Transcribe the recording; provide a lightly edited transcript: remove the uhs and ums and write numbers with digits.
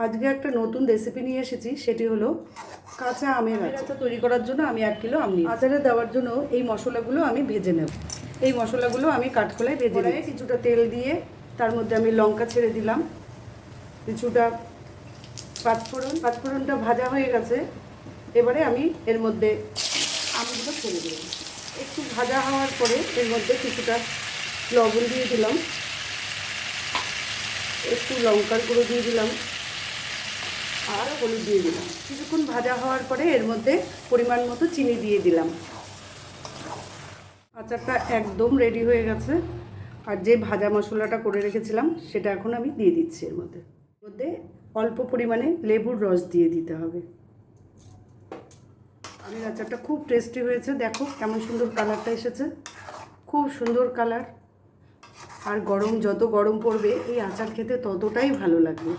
আজকে একটা নতুন রেসিপি নিয়ে এসেছি, সেটি হলো কাঁচা আমের আচার তৈরি করার জন্য আমি 1 কিলো আম নিই। আচারে দেওয়ার জন্য এই মশলাগুলো আমি ভেজে নেব। এই মশলাগুলো আমি কাঠখোলায় ভেজে নিয়ে কিছুটা তেল দিয়ে তার মধ্যে আমি লঙ্কা ছেড়ে দিলাম, কিছুটা পাঁচফোড়নটা ভাজা হয়ে গেছে। এবারে আমি এর মধ্যে আমগুলো ছেড়ে দিলাম। একটু ভাজা হওয়ার পরে এর মধ্যে কিছুটা লবণ দিয়ে দিলাম, একটু লঙ্কার গুঁড়ো দিয়ে দিলাম আর হলুদ দিয়ে দিলাম। কিছুক্ষণ ভাজা হওয়ার পরে এর মধ্যে পরিমাণ মতো চিনি দিয়ে দিলাম। আচারটা একদম রেডি হয়ে গেছে। আর যে ভাজা মশলাটা করে রেখেছিলাম সেটা এখন আমি দিয়ে দিচ্ছি। এর মধ্যে অল্প পরিমাণে লেবুর রস দিয়ে দিতে হবে। আমের আচারটা খুব টেস্টি হয়েছে, দেখো কেমন সুন্দর কালারটা এসেছে, খুব সুন্দর কালার। আর যত গরম পড়বে এই আচার খেতে ততটাই ভালো লাগবে।